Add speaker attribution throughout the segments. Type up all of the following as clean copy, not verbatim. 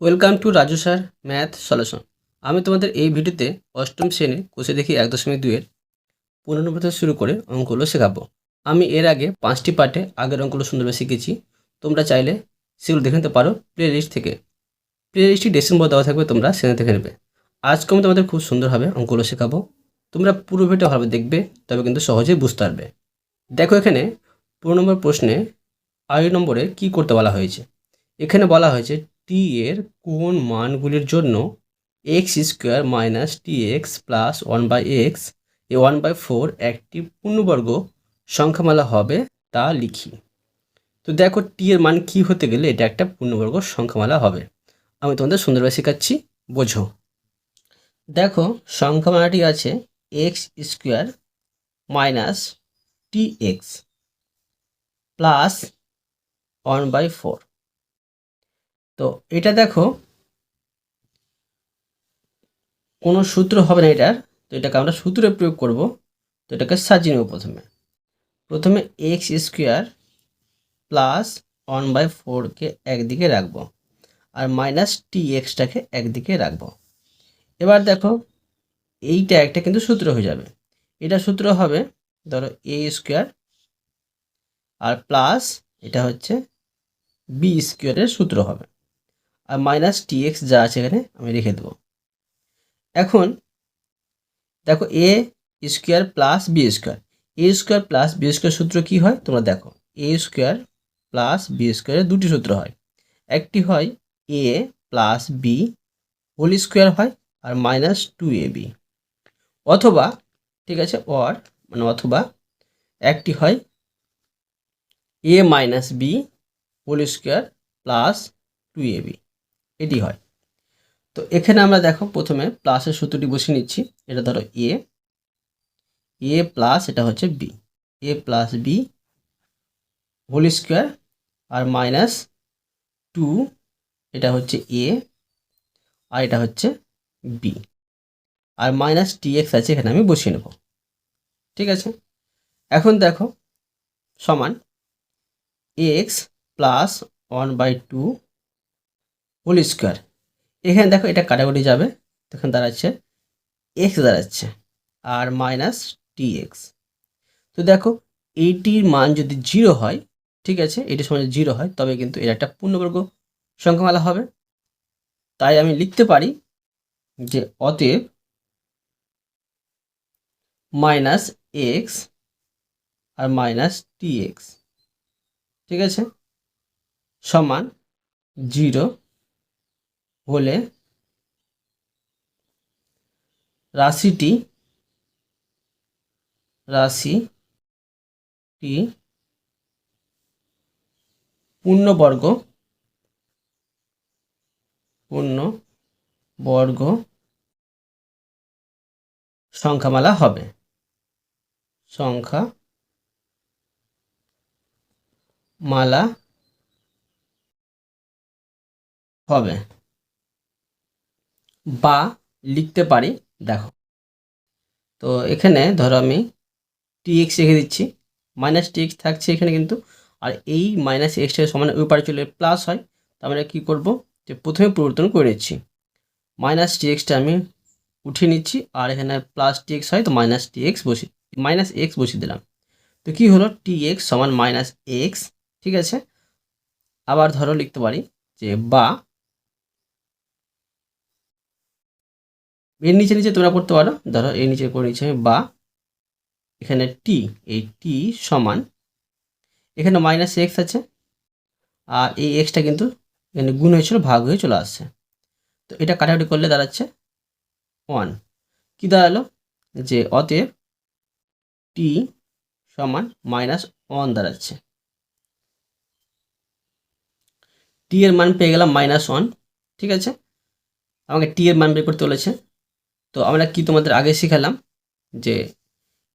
Speaker 1: Welcome to Raju sir math solution. আমি তোমাদের এই ভিডিওতে অষ্টম শ্রেণীর কোষে দেখি 1.2-এর পুনরাবৃত্তি শুরু করে অঙ্কগুলো শেখাবো। আমি এর আগে 5টি পার্টে আগের অঙ্কগুলো সুন্দরভাবে শিখেছি। তোমরা চাইলে সেগুলো দেখে নিতে পারো প্লে লিস্ট থেকে। প্লে লিস্টটি ডেসক্রিপশন দেওয়া থাকবে, তোমরা সেখানে দেখে নেবে। আজকে আমি তোমাদের খুব সুন্দরভাবে অঙ্কগুলো শেখাবো। তোমরা পুরো ভিডিওটা ভাবে দেখবে, তবে কিন্তু সহজেই বুঝতে পারবে। দেখো এখানে 15 নম্বর প্রশ্নে নম্বরে কি করতে বলা হয়েছে। এখানে বলা হয়েছে টি এর কোন মানগুলির জন্য x square minus T X plus 1/x এ 1/4 একটি পূর্ণবর্গ সংখ্যামালা হবে তা লিখি। তো দেখো টি এর মান কি হতে গেলে এটা একটা পূর্ণবর্গ সংখ্যামালা হবে। আমি তোমাদের সুন্দরভাবে শেখাচ্ছি, বোঝো। দেখো সংখ্যামালাটি আছে x square minus T X plus 1/4। তো এটা দেখো কোনো সূত্র হবে না এটার, তো এটাকে আমরা সূত্রে প্রয়োগ করব। তো এটাকে সাজিয়ে নেব। প্রথমে এক্স স্কোয়ার প্লাস 1/4কে একদিকে রাখবো, আর মাইনাস টি এক্সটাকে একদিকে রাখবো। এবার দেখো এইটা একটা কিন্তু সূত্র হয়ে যাবে। এটা সূত্র হবে ধরো এ স্কোয়ার আর প্লাস এটা হচ্ছে বি স্কোয়ারের সূত্র হবে, আর মাইনাস টি এক্স যা আছে এখানে আমি রেখে দেবো। এখন দেখো A square plus B square, A square plus B square সূত্র কি হয় তোমরা দেখো। এ স্কোয়ার প্লাস বি স্কোয়ারের দুটি সূত্র হয়, একটি হয় A plus B whole square হয়, আর মাইনাস 2ab। অথবা ঠিক আছে, অথবা একটি হয় A minus B whole square plus 2ab, এটি হয়। তো এখানে আমরা দেখো প্রথমে প্লাসের সূত্রটি বসিয়ে নিচ্ছি। এটা ধরো এ প্লাস এটা হচ্ছে বি, এ প্লাস বি হোল স্কোয়ার আর মাইনাস 2, এটা হচ্ছে এ আর এটা হচ্ছে বি, আর মাইনাস টি এক্স আছে এখানে আমি বসিয়ে নেব। ঠিক আছে, এখন দেখো সমান এক্স প্লাস 1/2 হোল স্কোয়ার। এখানে দেখো এটা কাটাকুটি যাবে, তখন দাঁড়াচ্ছে এক্স দাঁড়াচ্ছে আর মাইনাস টি এক্স। তো দেখো এইটির মান যদি 0 হয়, ঠিক আছে, এটির সমান 0 হয়, তবে কিন্তু এটা একটা পূর্ণবর্গ সংখ্যামালা হবে। তাই আমি লিখতে পারি যে অতএব মাইনাস এক্স আর মাইনাস টি এক্স, ঠিক আছে, সমান 0 হলে রাশিটি পূর্ণবর্গ সংখ্যামালা হবে। বা লিখতে পারি, দেখো তো এখানে ধরো আমি টি এক্স রেখে দিচ্ছি, মাইনাস টি এক্স থাকছে এখানে কিন্তু, আর এই মাইনাস এক্সটার সমান ওই পারে চলে প্লাস হয়। তো আমরা কী করবো, যে প্রথমে পরিবর্তন করে নিচ্ছি, মাইনাস টি এক্সটা আমি উঠিয়ে নিচ্ছি, আর এখানে প্লাস টি এক্স হয়, তো মাইনাস এক্স বসিয়ে দিলাম। তো কী হলো, টি এক্স সমান মাইনাস এক্স। ঠিক আছে, আবার ধরো লিখতে পারি যে বা, এর নিচে নিচে তোমরা করতে পারো, ধরো এর নিচে করে নিচ্ছি আমি বা, এখানে টি, এই টি সমান এখানে মাইনাস এক্স আছে, আর এই এক্সটা কিন্তু এখানে গুণ হয়েছিল, ভাগ হয়ে চলে আসছে। তো এটা কাটাকুটি করলে দাঁড়াচ্ছে 1। কী দাঁড়ালো, যে অতএব টি সমান -1 দাঁড়াচ্ছে। টি এর মান পেয়ে গেলাম -1। ঠিক আছে, আমাকে টি এর মান বের করতে বলেছে। তো আমরা কি তোমাদের আগে শিখালাম যে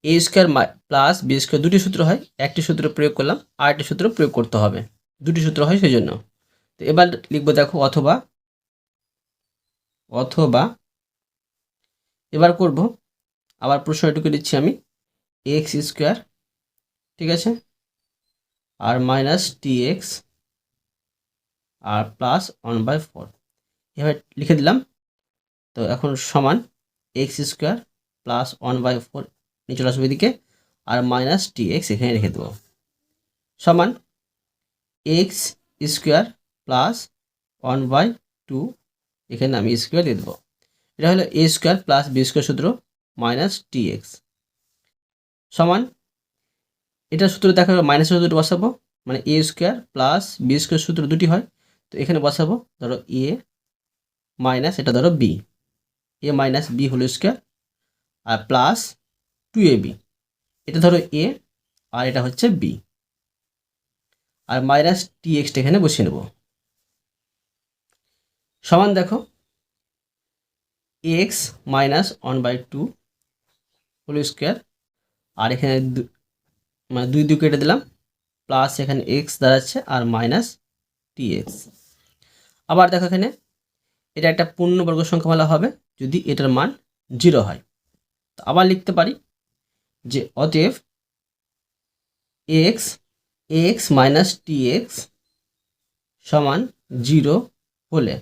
Speaker 1: এ স্কোয়ার প্লাস বি স্কোয়ার দুটি সূত্র হয়, একটি সূত্র প্রয়োগ করলাম, আর একটি সূত্র প্রয়োগ করতে হবে, দুটি সূত্র হয় সেই জন্য। তো এবার লিখবো দেখো অথবা, এবার করব আবার প্রশ্ন এটুকু দিচ্ছি আমি, এক্স স্কোয়ার, ঠিক আছে, আর মাইনাস টি এক্স আর প্লাস 1/4। এভাবে লিখে দিলাম। তো এখন সমান এক্স স্কোয়ার প্লাস 1/4 নিচে চলে আসবে এদিকে, আর মাইনাস টি এক্স এখানে রেখে দেবো, সমান এক্স স্কোয়ার প্লাস 1/2 এখানে আমি স্কোয়ার দিয়ে দেবো। এটা হলো এ স্কোয়ার প্লাস বি স্কোয়ার সূত্র মাইনাস টি এক্স, সমান এটা সূত্র দেখা মাইনাস সূত্র বসাবো, মানে এ স্কোয়ার প্লাস বি স্কোয়ার সূত্র দুটি হয়, তো এখানে বসাবো ধরো এ মাইনাস এটা ধরো বি, এ মাইনাস বি হোল স্কোয়ার আর প্লাস 2ab, এটা ধরো এ আর এটা হচ্ছে বি, আর মাইনাস টি এক্সটা এখানে বসিয়ে নেব, সমান দেখো এক্স মাইনাস 1/2 হোল স্কোয়ার, আর এখানে মানে 2 কেটে দিলাম, প্লাস এখানে এক্স দাঁড়াচ্ছে আর মাইনাস টি এক্স। আবার দেখো এখানে এটা একটা পূর্ণবর্গ সংখ্যামালা হবে যদি এটার মান 0 হয়। তো আবার লিখতে পারি যে অতএব x x minus T X সমান 0 হলে,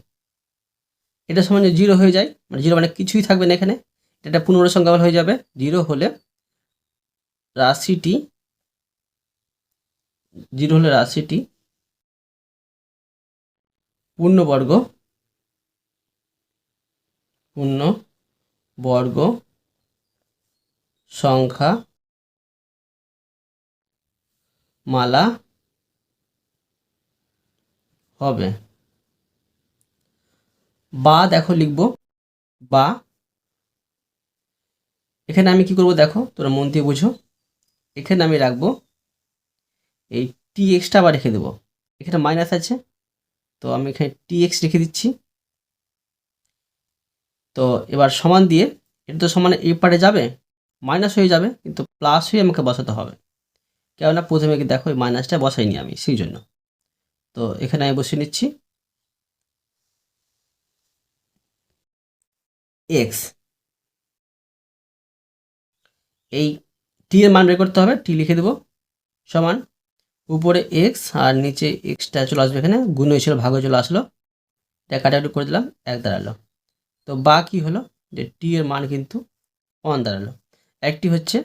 Speaker 1: এটা সমান 0 হয়ে যায়, মানে 0 মানে কিছুই থাকবে না এখানে, এটা একটা পূর্ণবর্গ সংখ্যামালা হয়ে যাবে। 0 হলে রাশিটি 0 হলে রাশিটি পূর্ণবর্গ সংখ্যা মালা হবে। বা দেখো লিখবো, বা এখানে আমি কি করব দেখো, তোমরা মন দিয়ে বুঝো, এখানে আমি রাখবো এই টি এক্সটা আবার রেখে দেবো, এখানে মাইনাস আছে তো আমি এখানে টি এক্স রেখে দিচ্ছি। তো এবার সমান দিয়ে এটা তো সমান এই পারে যাবে, মাইনাস হয়ে যাবে, কিন্তু প্লাস হয়ে আমাকে বসাতে হবে, কেননা প্রথমে কি দেখো এই মাইনাসটা বসাইনি আমি, সেই জন্য। তো এখানে আমি বসিয়ে নিচ্ছি এক্স, এই টি এর মান বের করতে হবে, টি লিখে দেবো, সমান উপরে এক্স আর নিচে এক্সটা চলে আসবে, এখানে গুণ হয়েছিল ভাগ হয়ে চলে আসলো, এটা কাটাকাটি করে দিলাম, 1 দাঁড়ালো। তো বা কি হলো যে টি এর মান কিন্তু 1 দাঁড়ালো। একটি হচ্ছে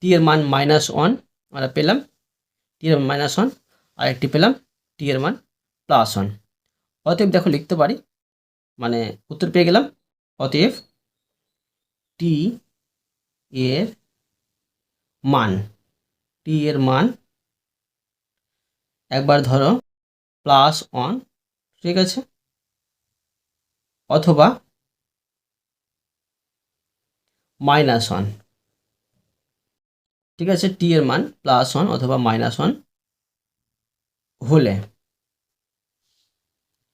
Speaker 1: টি এর মান -1 আমরা পেলাম, টি এর মান -1, আর একটি পেলাম টি এর মান +1। অতএব দেখো লিখতে পারি, মানে উত্তর পেয়ে গেলাম। অতএব টি এর মান, টি এর মান একবার ধরো +1, ঠিক আছে, অথবা -1, ঠিক আছে, টি এর মান +1 অথবা -1 হলে,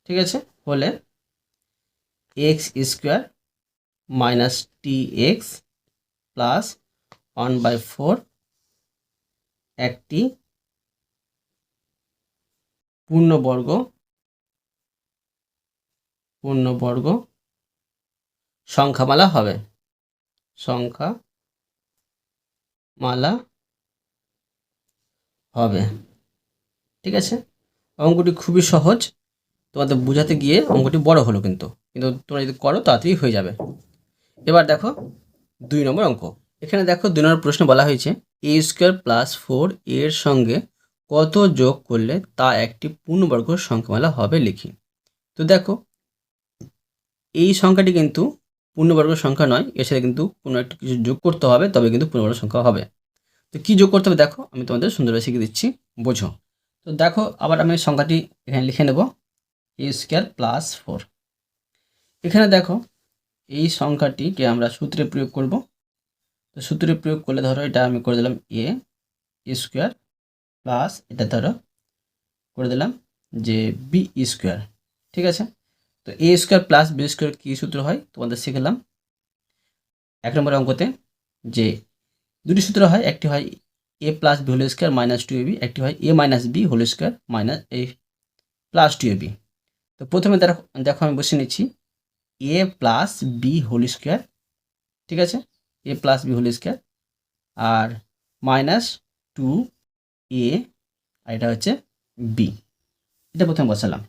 Speaker 1: ঠিক আছে, হলে x square minus T X plus 1/4 একটি পূর্ণবর্গ সংখ্যামালা হবে, ঠিক আছে। অঙ্কটি খুবই সহজ, তোমাদের বোঝাতে গিয়ে অঙ্কটি বড় হলো, কিন্তু তোমরা যদি করো তাড়াতাড়ি হয়ে যাবে। এবার দেখো 2 নম্বর অঙ্ক। এখানে দেখো 2 নম্বর প্রশ্ন বলা হয়েছে এ স্কোয়ার প্লাস 4 এর সঙ্গে কত যোগ করলে তা একটি পূর্ণবর্গ সংখ্যামালা হবে লিখি। তো দেখো এই সংখ্যাটি কিন্তু পূর্ণবর্গ সংখ্যা নয়, এর সাথে কিন্তু কোনো একটা কিছু যোগ করতে হবে, তবে কিন্তু পূর্ণবর্গ সংখ্যা হবে। তো কি যোগ করতে হবে দেখো, আমি তোমাদের সুন্দরভাবে শিখিয়ে দিচ্ছি, বোঝো। তো দেখো আবার আমি সংখ্যাটি এখানে লিখে নেব, এ স্কোয়ার প্লাস 4। এখানে দেখো এই সংখ্যাটিকে আমরা সূত্রে প্রয়োগ করব। তো সূত্রে প্রয়োগ করলে ধরো এটা আমি করে দিলাম এ স্কোয়ার প্লাস এটা ধরো করে দিলাম যে বি স্কোয়ার, ঠিক আছে। তো A square plus B square কী সূত্র হয় তোমাদের শিখলাম 1 নম্বর অঙ্কতে, যে দুটি সূত্র হয়, একটি হয় A plus B whole square -2ab, একটি হয় A minus B whole square minus A +2ab। তো প্রথমে দেখো আমি বসে নিচ্ছি A plus B whole square, ঠিক আছে, A plus B whole square আর -2a, আর এটা হচ্ছে বি, এটা প্রথমে বসালাম।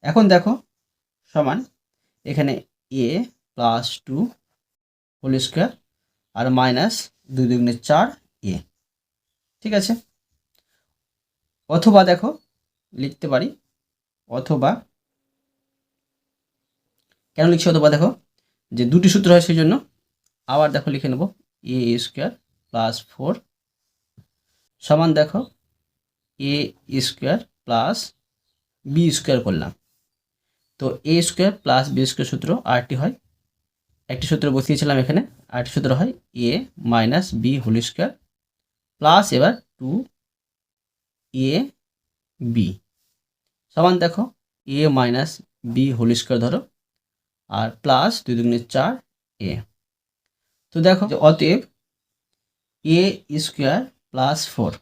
Speaker 1: এখন দেখো সমান এখানে এ প্লাস 2 হোল স্কোয়ার আর মাইনাস 2 দুগুণে 4 এ। ঠিক আছে, অথবা দেখো লিখতে পারি, অথবা কেন লিখছি অথবা, দেখো যে দুটি সূত্র হয় সেই জন্য আবার দেখো লিখে নেব এ স্কোয়ার প্লাস 4 সমান দেখো A square plus B square করলাম। তো A square plus B square সূত্র আরটি হয়, একটি সূত্র বসিয়েছিলাম এখানে, আরটি সূত্র হয় A minus B whole square plus এবার 2 এ বি সমান দেখো A minus B whole square ধরো আর প্লাস 2 দুগুণে 4 এ। তো দেখো যে অতএব এ স্কোয়ার প্লাস 4,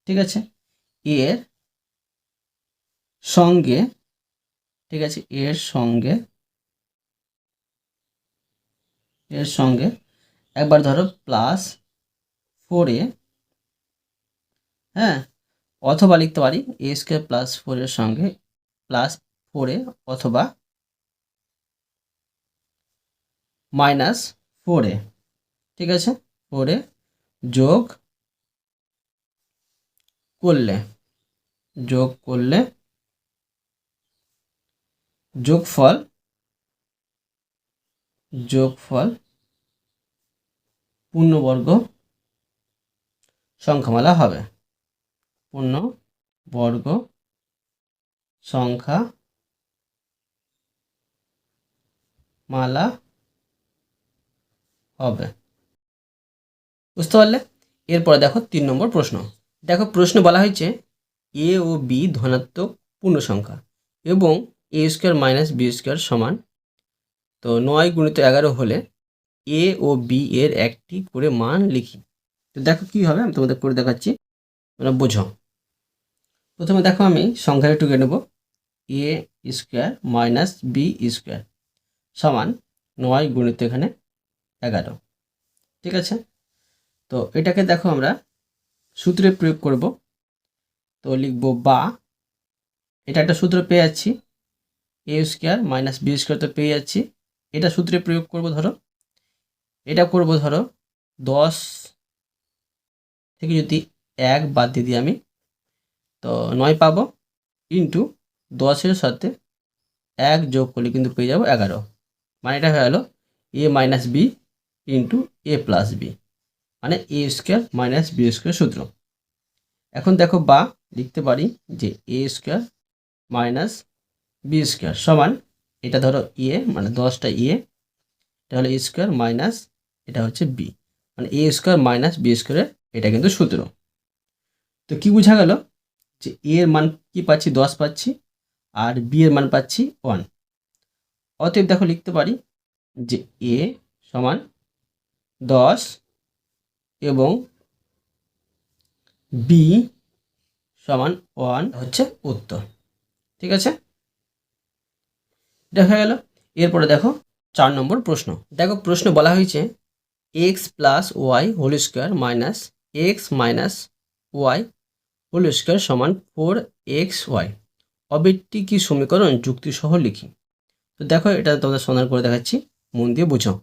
Speaker 1: ঠিক আছে, এর সঙ্গে, ঠিক আছে, এর সঙ্গে একবার ধরো প্লাস 4a, হ্যাঁ, অথবা লিখতে পারি এ স্কোয়ার প্লাস 4 এর সঙ্গে প্লাস 4a অথবা মাইনাস 4a, ঠিক আছে, 4a যোগ করলে যোগফল পূর্ণবর্গ সংখ্যামালা হবে, পূর্ণবর্গ সংখ্যামালা হবে। বুঝতে পারলে? এরপরে দেখো 3 নম্বর প্রশ্ন। দেখো প্রশ্ন বলা হয়েছে এ ও বি ধনাত্মক পূর্ণ সংখ্যা এবং এ স্কোয়ার মাইনাস বি স্কোয়ার সমান, তো 9 গুণিত 11 হলে এ ও বি এর একটি করে মান লিখি। তো দেখো কী হবে, আমি তোমাদের করে দেখাচ্ছি, তোমরা বোঝো। প্রথমে দেখো আমি সংখ্যাটা টুকে নেব, এ স্কোয়ার মাইনাস বি স্কোয়ার সমান 9 গুণিত এখানে 11, ঠিক আছে। তো এটাকে দেখো আমরা সূত্রে প্রয়োগ করব, তো লিখব বা, এটা একটা সূত্র পেয়ে যাচ্ছি এ স্কোয়ার মাইনাস বি স্কোয়ার, তো পেয়ে যাচ্ছি, এটা সূত্রে প্রয়োগ করব, ধরো এটা করব, ধরো 10 থেকে যদি 1 বাদ দিয়ে দিই আমি, তো 9 পাবো, ইন্টু 10-এর সাথে 1 যোগ করলে কিন্তু পেয়ে যাবো 11, মানে এটা হয়ে গেল এ মাইনাস বি ইন্টু এ প্লাস বি, মানে এ স্কোয়ার মাইনাস বি স্কোয়ার সূত্র। এখন দেখো বা লিখতে পারি যে এ স্কোয়ার মাইনাস বি স্কোয়ার সমান, এটা ধরো এ মানে 10টা এ, এটা হলো এ স্কোয়ার মাইনাস, এটা হচ্ছে বি, মানে এ স্কোয়ার মাইনাস বি স্কোয়ারের এটা কিন্তু সূত্র। তো কি বোঝা গেল যে এ এর মান কি পাচ্ছি, 10 পাচ্ছি, আর বি এর মান পাচ্ছি 1। অতএব দেখো লিখতে পারি যে এ সমান 10 এবং বি সমান 1 হচ্ছে উত্তর, ঠিক আছে, দেখা গেল। এরপরে দেখো 4 নম্বর প্রশ্ন। দেখো প্রশ্ন বলা হয়েছে x plus Y whole square minus x minus Y whole square সমান 4xy, অবৃত্তি কি সমীকরণ যুক্তিসহ লিখি। তো দেখো এটা তোমাদের সমাধান করে দেখাচ্ছি, মন দিয়ে বুঝো।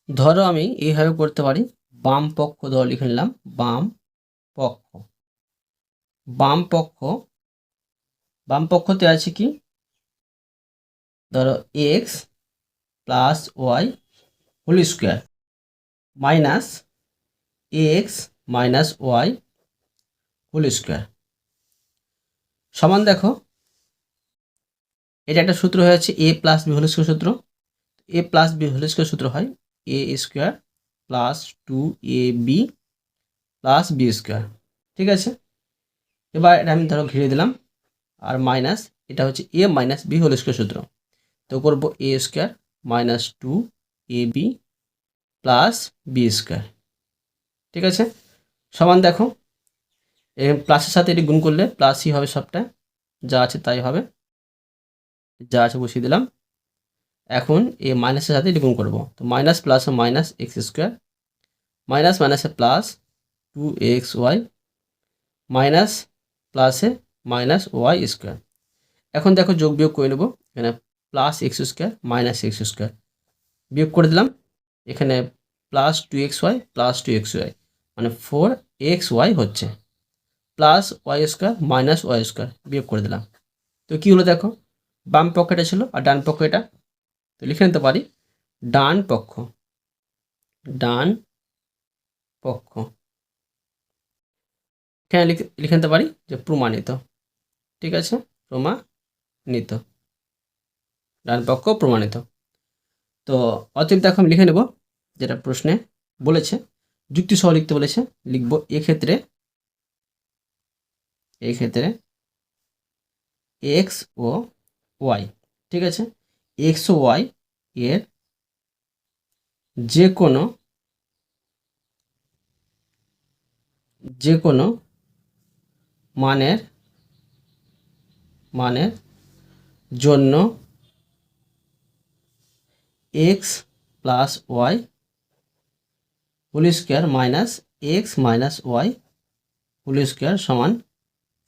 Speaker 1: ধরো আমি এইভাবে করতে পারি, বাম পক্ষ ধরো লিখে নিলাম, বাম পক্ষতে আছে কি, ধরো X plus Y whole square minus x minus Y whole square সমান, দেখো এটা একটা সূত্র হয়েছে A plus B whole square সূত্র, A plus B whole square সূত্র হয় A square plus 2ab plus B square, ঠিক আছে। এবার এটা আমি ধরো ঘিরে দিলাম, আর মাইনাস, এটা হচ্ছে A minus B whole square সূত্র, তো করবো A square minus 2ab plus B square, ঠিক আছে, সমান দেখো প্লাসের সাথে এটি গুণ করলে প্লাসই হবে, সবটা যা আছে তাই হবে, যা আছে বসিয়ে দিলাম। এখন এ মাইনাসের সাথে এটি গুণ করবো, তো minus plus minus x square minus মাইনাসে প্লাস 2xy মাইনাস প্লাসে মাইনাস ওয়াই স্কোয়ার। এখন দেখো যোগ বিয়োগ করে নেবো, এখানে plus x square minus x square, বিয়োগ করে দিলাম। এখানে প্লাস 2xy প্লাস 2xy মানে 4xy হচ্ছে, plus y square minus y square, বিয়োগ করে দিলাম। তো কী হলো দেখো, বাম পক্ষটা ছিল আর ডান পক্ষ এটা, তো লিখে নিতে পারি ডান পক্ষ, ডান পক্ষ এখানে লিখে নিতে পারি যে প্রমাণিত। ঠিক আছে, প্রমাণিত, ডান পক্ষ প্রমাণিত। তো অতএব দেখো আমি লিখে নেব যেটা প্রশ্নে বলেছে, যুক্তি সহ লিখতে বলেছে, লিখব এক্ষেত্রে এক্স ও ওয়াই, ঠিক আছে, এক্স ও ওয়াই এর যে কোনো মানের জন্য x plus Y whole square minus x minus Y whole square সমান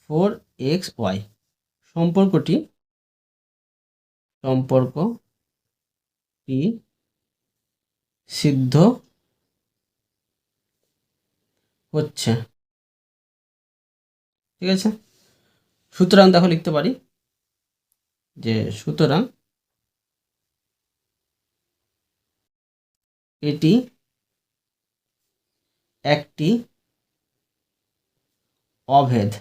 Speaker 1: 4xy, সম্পর্কটি সিদ্ধ হচ্ছে। ঠিক আছে, সুতরাং দেখো লিখতে পারি যে সুতরাং এটি একটি অভেদ।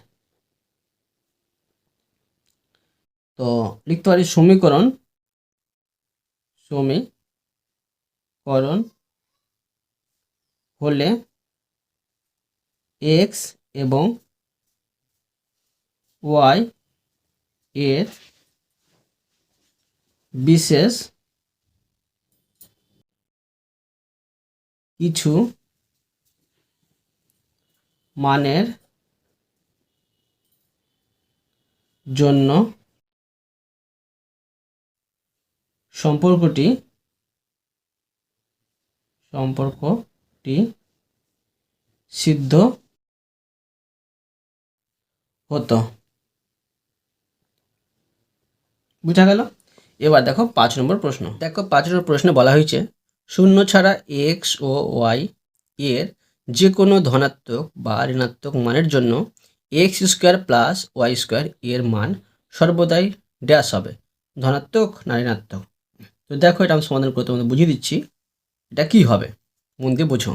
Speaker 1: তো লিখতে পারি সমীকরণ হলে এক্স এবং ওয়াই এর বিশেষ কিছু মানের জন্য সম্পর্কটি সিদ্ধ হতো। বুঝা গেল? এবার দেখো 5 নম্বর প্রশ্ন। দেখো 5 নম্বর প্রশ্নে বলা হয়েছে শূন্য ছাড়া এক্স ও ওয়াই এর যে কোনো ধনাত্মক বা ঋণাত্মক মানের জন্য x square plus y square এর মান সর্বদাই ড্যাশ হবে, ধনাত্মক না ঋণাত্মক। তো দেখো এটা আমি সমাধান করে তোমাদের বুঝিয়ে দিচ্ছি এটা কি হবে, মন দিয়ে বোঝো।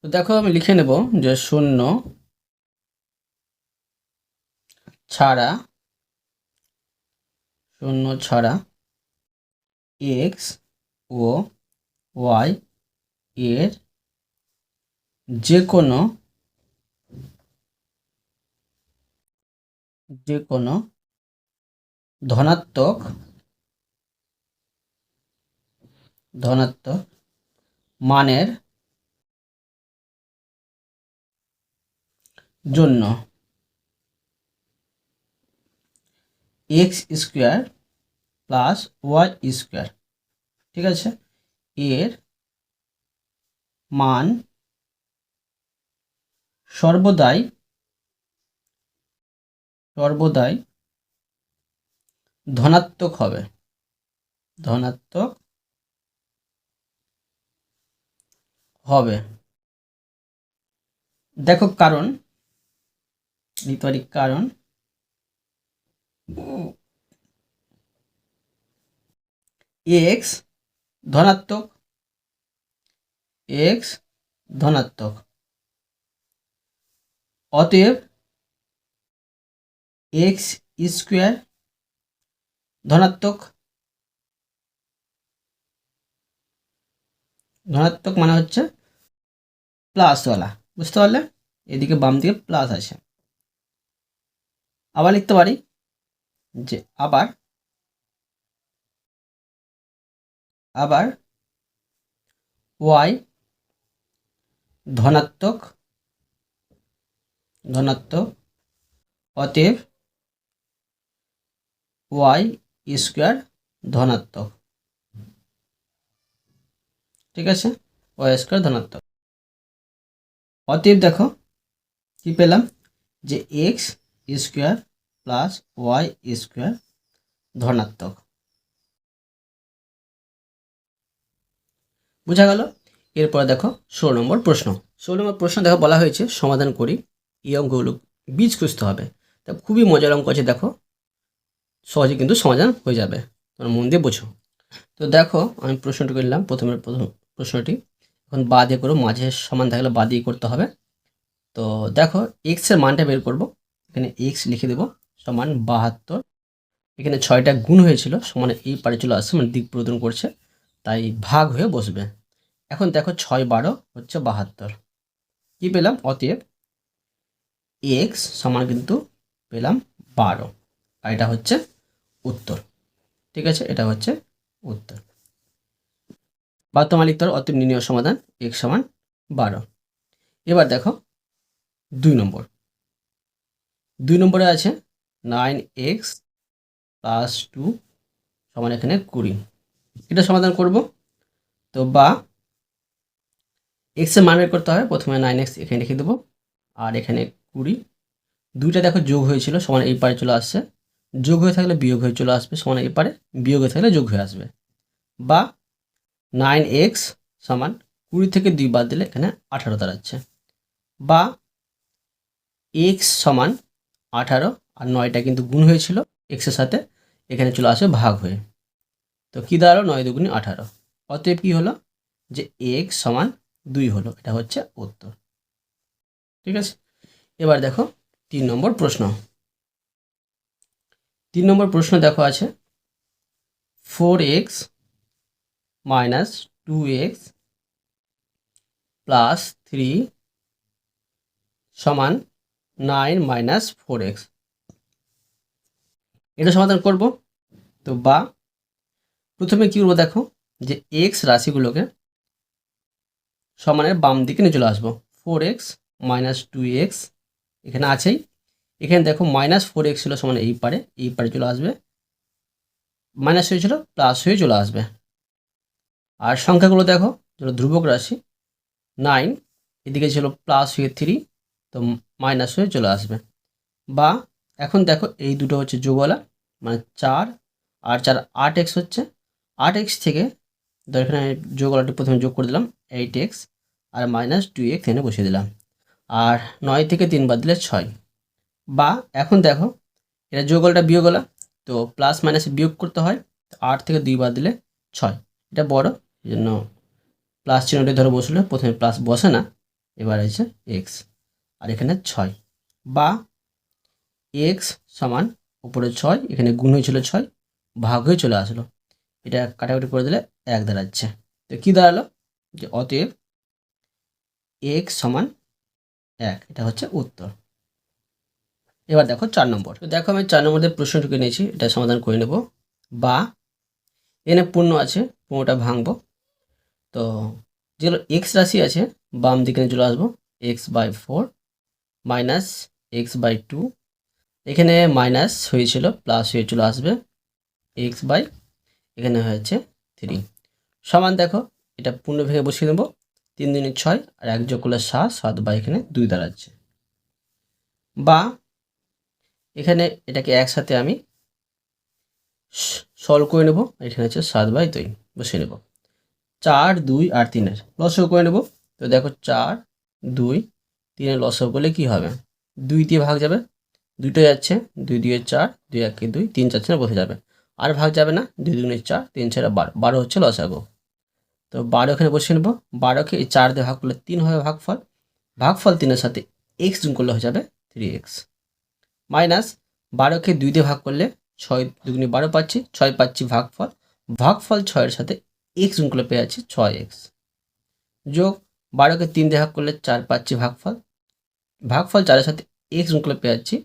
Speaker 1: তো দেখো আমি লিখে নেব যে শূন্য ছাড়া এক্স ও ওয়াই এর যে কোনো ধনাত্মক মানের জন্য x square plus y square, ঠিক আছে, এর মান সর্বদাই ধনাত্মক হবে। দেখো কারণ লিখতে পারি কারণ এক্স ধনাত্মক অতএব এক্স স্কোয়ার ধনাত্মক মানে হচ্ছে প্লাসওয়ালা, বুঝতে পারলে, এদিকে বাম দিকে প্লাস আছে। আবার লিখতে পারি যে আবার ওয়াই ধনাত্মক অতএব ওয়াই স্কোয়ার ধনাত্মক, ঠিক আছে, ওয়াই স্কোয়ার ধনাত্মক। অতএব দেখো কি পেলাম যে x square plus y square ধনাত্মক। বোঝা গেল। এরপরে দেখো 16 নম্বর প্রশ্ন। 16 নম্বর প্রশ্ন দেখো বলা হয়েছে সমাধান করি, এই অঙ্কগুলো বীজ খুঁজতে হবে। তা খুবই মজার অঙ্ক আছে, দেখো সহজে কিন্তু সমাধান হয়ে যাবে, তোমরা মন দিয়ে বোঝো। তো দেখো আমি প্রশ্নটি করলাম, প্রথম প্রশ্নটি এখন বা দিয়ে করো, মাঝে সমান থাকলে বা দিয়ে করতে হবে। তো দেখো এক্স এর মানটা বের করব, এখানে এক্স লিখে দেব সমান 72। এখানে 6টা গুণ হয়েছিল সমান এই পারে চলে আসছে, মানে দিক প্রদর্শন করছে, তাই ভাগ হয়ে বসবে। এখন দেখো 6 12 হচ্ছে 72, কি পেলাম? অতএব এক্স সমান কিন্তু পেলাম 12, আর এটা হচ্ছে উত্তর। ঠিক আছে, এটা হচ্ছে উত্তর। বা তোমার লিখতে হবে অতএব নির্ণয় সমাধান এক্স সমান 12। এবার দেখো 2 নম্বরে আছে 9x + 2 সমান এখানে 20, এটা সমাধান করব। তো বা এক্স এর মান বের করতে হবে, প্রথমে 9x এখানে লিখে দেবো, আর এখানে 20, দুইটা দেখো যোগ হয়েছিল সমান এই পারে চলে আসছে, যোগ হয়ে থাকলে বিয়োগ হয়ে চলে আসবে সমান এই পারে, বিয়োগ হয়ে থাকলে যোগ হয়ে আসবে। বা 9x সমান 20 থেকে 2 বাদ দিলে এখানে 18 দাঁড়াচ্ছে। বা এক্স সমান 18, আর 9টা কিন্তু গুণ হয়েছিল এক্সের সাথে, এখানে চলে আসবে ভাগ হয়ে। তো কী দাঁড়ালো? 9 দুগুণে 18। অতএব কী হলো? যে এক্স সমান 2 হলো, এটা হচ্ছে উত্তর। ঠিক আছে, এবার দেখো 3 নম্বর প্রশ্ন। 3 নম্বর প্রশ্ন দেখো আছে 4x - 2x + 3 সমান 9 - 4x, এটা সমাধান করব। তো বা প্রথমে কী করবো দেখো, যে এক্স রাশিগুলোকে সমানের বাম দিকে নিয়ে চলে আসবো। 4x - 2x এখানে আছেই, এখানে দেখো -4x ছিল সমান এই পারে চলে আসবে, মাইনাস হয়েছিল প্লাস হয়ে চলে আসবে। আর সংখ্যাগুলো দেখো যেগুলো ধ্রুবক রাশি, 9 এদিকে ছিল প্লাস হয়ে 3, তো মাইনাস হয়ে চলে আসবে। বা এখন দেখো এই দুটো হচ্ছে যোগওয়ালা, মানে 4 আর 4 8x হচ্ছে, 8x থেকে ধর এখানে যোগওয়ালাটি প্রথমে যোগ করে দিলাম 8x, আর -2x এখানে বসিয়ে দিলাম, আর 9 থেকে 3 বাদ দিলে 6। বা এখন দেখো এটা যোগওয়ালাটা বিয়োগওয়ালা, তো প্লাস মাইনাসে বিয়োগ করতে হয়, 8 থেকে 2 বাদ দিলে 6, এটা বড়, এই জন্য প্লাস চিহ্নটি ধরে বসলে প্রথমে প্লাস বসে না, এবার আছে এক্স, আর এখানে 6। বা এক্স সমান উপরে 6, এখানে গুণ হয়েছিল 6, ভাগ হয়ে চলে আসলো, এটা কাটাকুটি করে দিলে 1 দাঁড়াচ্ছে। তো কী দাঁড়ালো? যে অতএব এক্স সমান 1, এটা হচ্ছে উত্তর। এবার দেখো 4 নম্বর। তো দেখো আমি 4 নম্বরের প্রশ্নটুকু নিয়েছি, এটা সমাধান করে নেব। বা এখানে পূর্ণ আছে, পূর্ণটা ভাঙবো। তো যেগুলো এক্স রাশি আছে বাম দিকে চলে আসবো, x/4 -x/2, এখানে মাইনাস হয়েছিল প্লাস হয়ে চলে আসবে, এখানে হয়েছে 3 সমান দেখো এটা পূর্ণ ভেঙে বসিয়ে দেবো, 3 দুগুণে 6, আর 1 যোগ করলে 7, 7 এখানে 2 দাঁড়াচ্ছে। বা এখানে এটাকে একসাথে আমি সলভ করে নেব, এখানে হচ্ছে 7/2 বসিয়ে নেব। 4 2 আর 3-এর লসাগু করে নেব। তো দেখো 4 2 3-এর লসাগু করলে কী হবে? 2 দিয়ে ভাগ যাবে, 2টো যাচ্ছে, 2 2 4, 2 1 2, 3 4 না বসে যাবে, আর ভাগ যাবে না, 2 দুগুণে 4, 3 4 12, 12 হচ্ছে লসাগু। তো 12 এখানে বসিয়ে নেব, 12কে এই 4 দিয়ে ভাগ করলে 3 হবে ভাগফল, ভাগফল 3-এর সাথে x গুণ করলে হয়ে যাবে 3x, মাইনাস 12কে 2 দিয়ে ভাগ করলে 6 দুগুণে 12 পাচ্ছি, 6 পাচ্ছি ভাগফল, ভাগফল 6-এর সাথে x গুণ করলে পেয়ে যাচ্ছি 6x, যোগ 12কে 3 দিয়ে ভাগ করলে 4 পাচ্ছি ভাগফল, ভাগফল 4-এর সাথে x গুণ করলে পেয়ে যাচ্ছি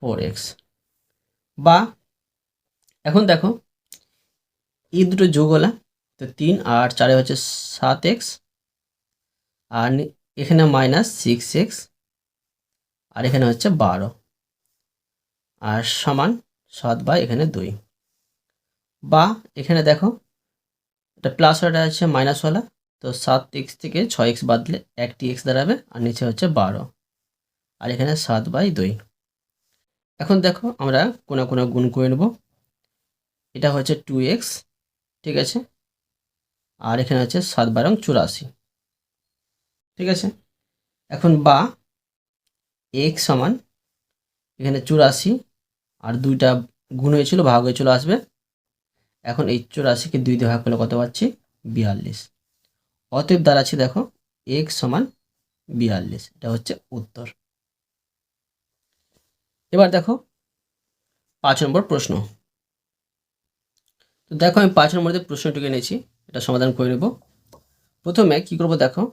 Speaker 1: 4x। বা এখন দেখো এই দুটো যোগ হলে, তো 3 আর 4 হচ্ছে 7x, আর এখানে -6x, আর এখানে হচ্ছে 12, আর সমান 7/2। বা এখানে দেখো এটা প্লাসওয়ালাটা আছে মাইনাসওয়ালা, তো 7x থেকে 6x বাদ দিলে একটি x দাঁড়াবে, আর নিচে হচ্ছে 12, আর এখানে 7/2। এখন দেখো আমরা কোনা কোনা গুণ করে নেব, এটা হচ্ছে 2x, ঠিক আছে, আর এখানে হচ্ছে 7/84। ঠিক আছে, এখন বা এক্স সমান এখানে 84 আর 2টা গুণ হয়েছিল ভাগ হয়ে চলে আসবে। এখন এই 84কে 2 দিয়ে ভাগ করলে কত পাচ্ছি? 42। অতএব দাঁড়াচ্ছে দেখো এক্স সমান 42। এটা হচ্ছে উত্তর। এবার দেখো 5 নম্বর প্রশ্ন। তো দেখো আমি 5 নম্বর যে প্রশ্নটিকে নিয়েছি এটা সমাধান করে নেব। প্রথমে কি করব দেখো,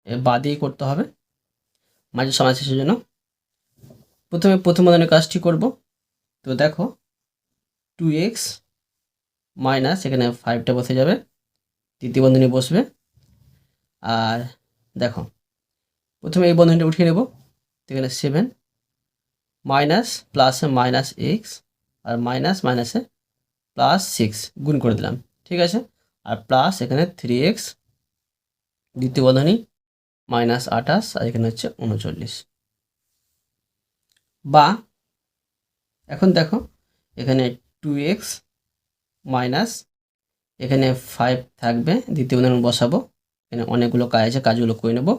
Speaker 1: বা দিয়েই করতে হবে মাঝে সমান শেষের জন্য। প্রথমে প্রথম বন্ধনীর কাজটি করব। তো দেখো 2x মাইনাস এখানে 5টা বসে যাবে, তৃতীয় বন্ধনী বসবে। আর দেখো প্রথমে এই বন্ধনীটা উঠিয়ে নেব। এখানে 7 মাইনাস প্লাসে মাইনাস এক্স আর মাইনাস মাইনাসে +6 গুণ করে দিলাম। ঠিক আছে, আর প্লাস এখানে 3x দ্বিতীয় বন্ধনী -28 আর এখানে হচ্ছে 39। বা এখন দেখো এখানে 2x মাইনাস এখানে 5 থাকবে, দ্বিতীয় বন্ধনী বসাবো। এখানে অনেকগুলো কাজ আছে, কাজগুলো করে নেব।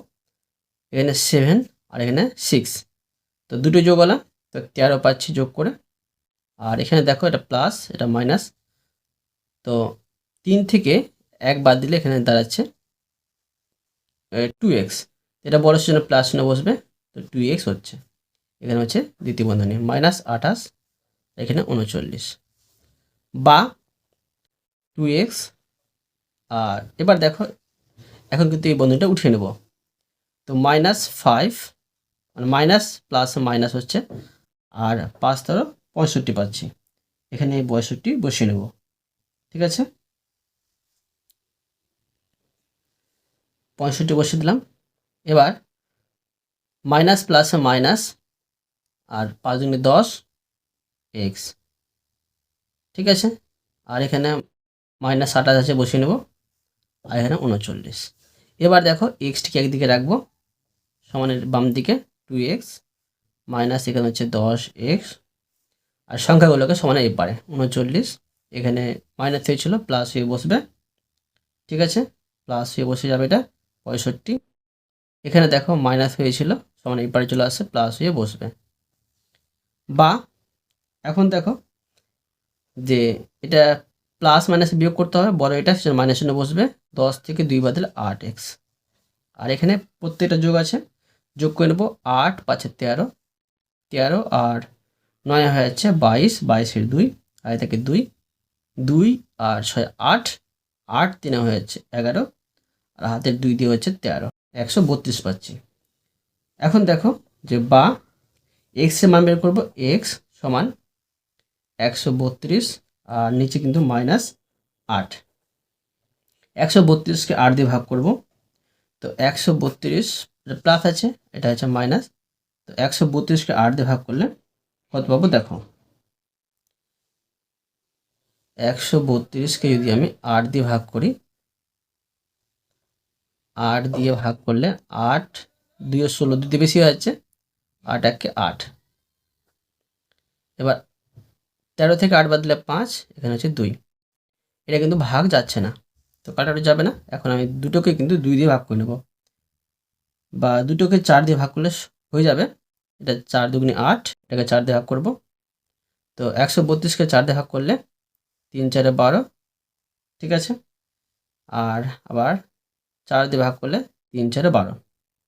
Speaker 1: এখানে 7 আর এখানে 6, তো দুটো যোগ হলো, তো 13 পাচ্ছি যোগ করে। আর এখানে দেখো এটা প্লাস এটা মাইনাস, তো 3 থেকে 1 বাদ দিলে এখানে দাঁড়াচ্ছে 2x। এটা বড় জন্য প্লাস চিহ্ন বসবে, তো 2x হচ্ছে। এখানে হচ্ছে দ্বিতীয় বন্ধনী -28 এখানে 39। বা 2x। আর এবার দেখো এখন কিন্তু এই বন্ধনীটা উঠিয়ে নেব। তো -5 মানে মাইনাস প্লাস মাইনাস হচ্ছে, আর 5 ধরো 65 পাচ্ছি। এখানে এই 62 বসিয়ে নেব। ঠিক আছে, 65 বসিয়ে দিলাম। এবার মাইনাস প্লাসে মাইনাস আর 5 দুগুণে 10 এক্স। ঠিক আছে, আর এখানে -28 আছে বসিয়ে নেব, আর এখানে 39। এবার দেখো এক্সটিকে একদিকে রাখবো, সমানের বাম দিকে 2x মাইনাস এখানে হচ্ছে 10x, আর সংখ্যাগুলোকে সমানে এই পারে 39। এখানে মাইনাস হয়েছিল প্লাস হয়ে বসবে। ঠিক আছে, প্লাস হয়ে বসে যাবে এটা 65। এখানে দেখো মাইনাস হয়েছিল সমান এই পারে চলে আসছে, প্লাস হয়ে বসবে। বা এখন দেখো যে এটা প্লাস মাইনাস বিয়োগ করতে হবে, বড় এটা মাইনাস চিহ্ন বসবে। 10 থেকে 2 বাদ দিলে 8x। আর এখানে প্রত্যেকটা যোগ আছে, যোগ করে নেবো। 8 5 13, 13 আর 9 হয়ে যাচ্ছে 22, 22 2 আর থেকে 2, 2 আর 6 8, 8 3 হয়ে যাচ্ছে 11, আর হাতের 2 দিয়ে হচ্ছে 13, 132 পাচ্ছি। এখন দেখো যে বা এক্স এর মান বের করবো। এক্স সমান 132 আর নিচে কিন্তু -8। 132কে 8 দিয়ে ভাগ করব, তো 132 প্লাস আছে, এটা হচ্ছে মাইনাস। তো 132কে 8 দিয়ে ভাগ করলে কত পাবো দেখো, 132কে যদি আমি 8 দিয়ে ভাগ করি, 8 দিয়ে ভাগ করলে 8 2 16, 2 দিয়ে বেশি হয়ে যাচ্ছে, 8 1 8। এবার 13 থেকে 8 বাদ দিলে 5, এখানে হচ্ছে 2। এটা কিন্তু ভাগ যাচ্ছে না, তো কাটাটা যাবে না। এখন আমি দুটোকে কিন্তু 2 দিয়ে ভাগ করে নেব, বা দুটোকে 4 দিয়ে ভাগ করলে হয়ে যাবে। এটা 4 দুগুণে 8, এটাকে 4 দিয়ে ভাগ করব। তো 132কে 4 দিয়ে ভাগ করলে 3 4 12। ঠিক আছে, আর আবার 4 দিয়ে ভাগ করলে 3 4 12,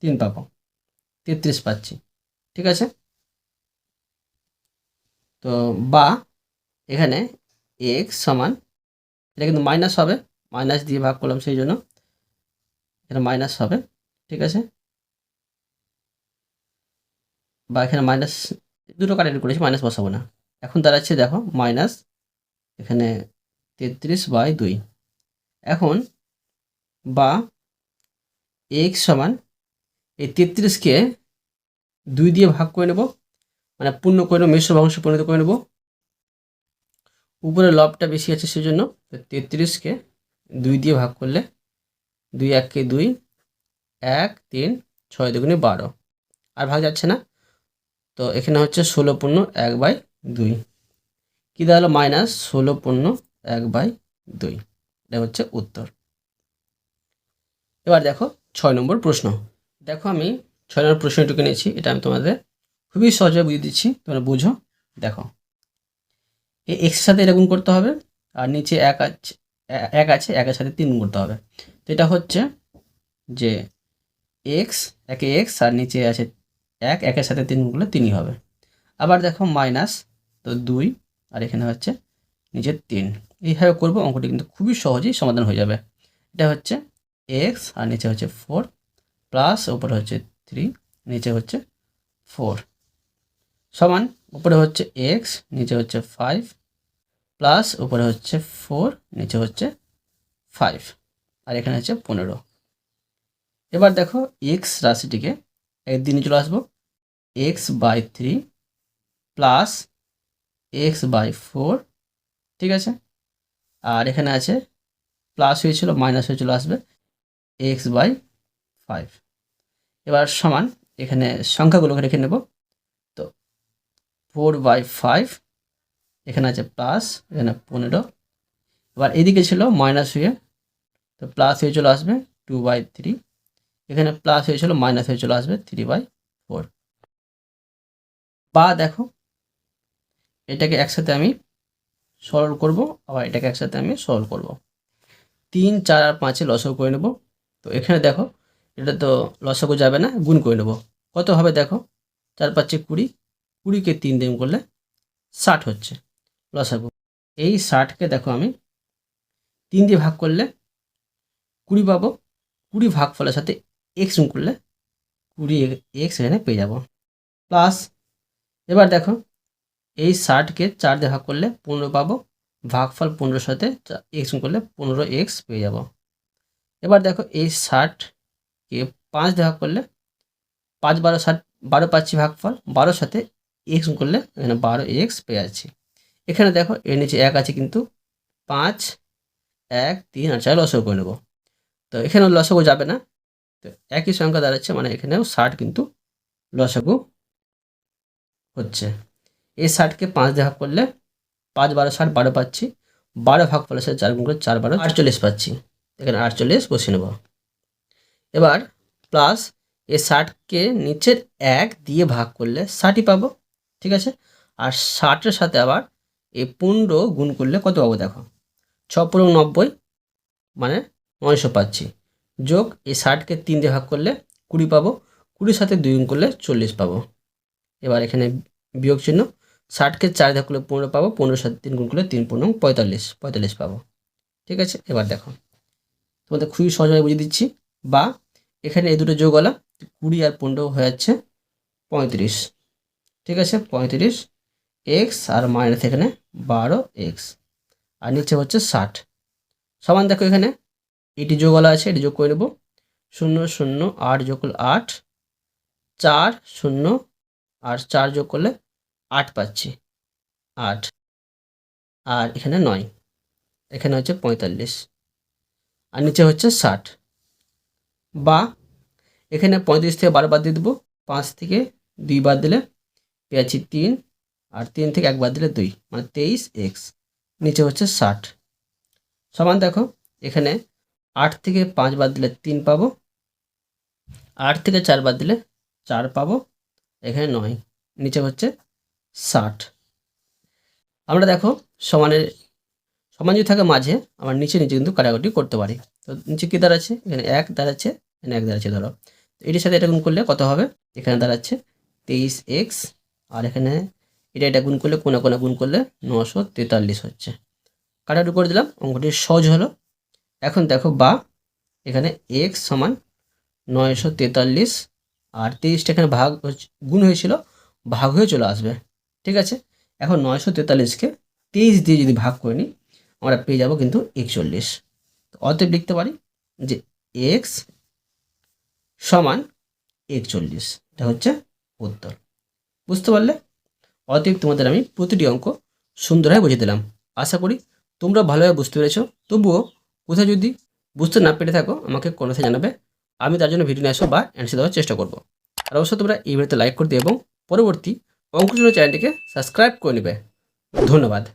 Speaker 1: 3 পাবো, 33 পাচ্ছি। ঠিক আছে, তো বা এখানে এক্স সমান, এটা কিন্তু মাইনাস হবে, মাইনাস দিয়ে ভাগ করলাম সেই জন্য এখানে মাইনাস হবে। ঠিক আছে, বা এখানে মাইনাস দুটো কাটাকাটি করেছি, মাইনাস বসাবো না। এখন দাঁড়াচ্ছে দেখো মাইনাস এখানে 33/2। এখন বা এক্স সমান এই 33কে 2 দিয়ে ভাগ করে নেব, মানে পূর্ণ করে নেব, মিশ্র ভগ্নাংশে পরিণত করে নেব। উপরে লবটা বেশি আছে সেজন্য, তো 33কে 2 দিয়ে ভাগ করলে 2 1 কে 2, 1 3 6 দুগুণে 12, আর ভাগ যাচ্ছে না। তো এখানে হচ্ছে 16 পূর্ণ 1/2, কি দাঁড়ালো -16 পূর্ণ 1/2। এটা হচ্ছে উত্তর। এবার দেখো 6 নম্বর প্রশ্ন। দেখো আমি 6 নম্বর প্রশ্নটুকু নিয়েছি, এটা আমি তোমাদের খুবই সহজে বুঝিয়ে দিচ্ছি, তোমরা বুঝো। দেখো এই এক্সের সাথে এটা গুণ করতে হবে, আর নিচে এক আছে, একের সাথে 3 গুণ করতে হবে। তো এটা হচ্ছে যে এক্স, একে এক্স, আর নিচে আছে একের সাথে 3 গুণ করলে 3ই হবে। আবার দেখো মাইনাস, তো 2, আর এখানে হচ্ছে নিচে 3। এইভাবে করবো, অঙ্কটি কিন্তু খুবই সহজেই সমাধান হয়ে যাবে। এটা হচ্ছে এক্স, আর নিচে হচ্ছে 4, প্লাস উপরে হচ্ছে 3, নিচে হচ্ছে 4, সমান উপরে হচ্ছে এক্স, নিচে হচ্ছে 5, প্লাস উপরে হচ্ছে 4, নিচে হচ্ছে 5, আর এখানে হচ্ছে 15। এবার দেখো এক্স রাশিটিকে একদিনে চলে আসবো, x/3 প্লাস x/4, ঠিক আছে। আর এখানে আছে প্লাস হয়েছিল, মাইনাস হয়ে চলে আসবে x/5। এবার সমান এখানে সংখ্যাগুলোকে রেখে নেব, তো 4/5, এখানে আছে প্লাস, এখানে 15। এবার এদিকে ছিল মাইনাস হয়ে, তো প্লাস হয়ে চলে আসবে 2/3, এখানে প্লাস হয়েছিল, মাইনাস হয়ে চলে আসবে 3/4। বা দেখো এটাকে একসাথে আমি সরল করব, আবার এটাকে একসাথে আমি সরল করব। 3, 4 আর 5 লসাগু করে নেব। তো এখানে দেখো এটা তো লসাগু যাবে না, গুণ করে নেব। কত হবে দেখো, 4 5 20, 20কে 3 দিয়ে গুণ করলে 60 হচ্ছে লসাগু। এই 60কে দেখো আমি 3 দিয়ে ভাগ করলে 20 পাবো, 20 ভাগফলের সাথে এক্স গুণ করলে 20 এক্স এখানে পেয়ে যাব। প্লাস এবার দেখো এই 60কে 4 দিয়ে ভাগ করলে 15 পাবো, ভাগফল 15-র সাথে এক্স গুণ করলে 15 এক্স পেয়ে যাব। এবার দেখো এই 60কে 5 দিয়ে ভাগ করলে 5 12 60, 12 পাচ্ছি ভাগফল, 12-র সাথে এক্স গুণ করলে এখানে 12 এক্স পেয়ে যাচ্ছি। এখানে দেখো এর নিচে 1 আছে, কিন্তু 5, 1, 3 আর 4 লসাগু করে নেব। তো এখানে লসাগু যাবে না, তো একই সংখ্যা দাঁড়াচ্ছে, মানে এখানেও 60 কিন্তু লসাগু হচ্ছে। এই 60কে 5 দিয়ে ভাগ করলে 5 12 60, 12 পাচ্ছি, 12 ভাগফলের সাথে 4 গুণ করে 4 12 48 পাচ্ছি, এখানে 48 বসিয়ে নেব। এবার প্লাস এই 60কে নিচের 1 দিয়ে ভাগ করলে 60ই পাবো, ঠিক আছে। আর 60-এর সাথে আবার এই 15 গুণ করলে কত পাবো দেখো, 6 × 90, মানে 900 পাচ্ছি। যোগ এই 60কে 3 দিয়ে ভাগ করলে 20 পাবো, 20-র সাথে 2 গুণ করলে 40 পাবো। এবার এখানে বিয়োগ চিহ্ন, 60কে 4 দিয়ে ভাগ করলে 15 পাবো, 15-র সাথে 3 গুণ করলে 3 × 15 45 পাবো, ঠিক আছে। এবার দেখো তোমাদের খুবই সহজভাবে বুঝিয়ে দিচ্ছি। বা এখানে এই দুটো যোগ হলো, 20 আর 15 হয়ে যাচ্ছে 35, ঠিক আছে। 35 এক্স আর মাইনাস এখানে 12 এক্স, আর নিচে হচ্ছে 60, সমান দেখো এখানে এটি যোগ হলো আছে, এটি যোগ করে নেব। 0 0 8 যোগ করলে 8, 4 0 আর 4 যোগ করলে 8 পাচ্ছি, 8, আর এখানে 9, এখানে হচ্ছে 45, আর নিচে হচ্ছে 60। বা এখানে 35 থেকে 12 বাদ দিয়ে দেবো, 5 থেকে 2 বাদ দিলে পেয়েছি 3, আর 3 থেকে 1 বাদ দিলে 2, মানে 23 এক্স, নিচে হচ্ছে 60, সমান দেখো এখানে 8 থেকে 5 বাদ দিলে 3 পাবো, 8 থেকে 4 বাদ দিলে 4 পাবো, এখানে 9, নিচে হচ্ছে 60। আমরা দেখো সমানের সমান যদি থাকে মাঝে, আমার নিচে কিন্তু কাটাকুটি করতে পারি। তো নিচে কী দাঁড়াচ্ছে, এখানে 1 দাঁড়াচ্ছে, এখানে 1 দাঁড়াচ্ছে ধরো। তো এটির সাথে এটা গুণ করলে কত হবে, এখানে দাঁড়াচ্ছে 23 এক্স, আর এখানে এটা গুণ করলে কোনা কোনা গুণ করলে 943 হচ্ছে। কাটাকুটি করে দিলাম, অঙ্কটি সহজ হলো। এখন দেখো বা এখানে এক্স সমান 943, আর 23টা এখানে ভাগ গুণ হয়েছিল, ভাগ হয়ে চলে আসবে, ঠিক আছে। এখন 943কে 23 দিয়ে যদি ভাগ করে নিই, আমরা পেয়ে যাব কিন্তু 41। অতএব লিখতে পারি যে এক্স সমান 41, এটা হচ্ছে উত্তর। বুঝতে পারলে? অতএব তোমাদের আমি প্রতিটি অঙ্ক সুন্দরভাবে বুঝিয়ে দিলাম। আশা করি তোমরা ভালোভাবে বুঝতে পেরেছো। তবুও কোথাও যদি বুঝতে না পেরে থাকো, আমাকে কমেন্টে জানাবে, আমি তার জন্য ভিডিও নিয়ে আসবো বা অ্যান্সার দেওয়ার চেষ্টা করবো। আর অবশ্যই তোমরা এই ভিডিওতে লাইক করে দিও এবং পরবর্তী অঙ্কের জন্য চ্যানেলটিকে সাবস্ক্রাইব করে নেবে। ধন্যবাদ।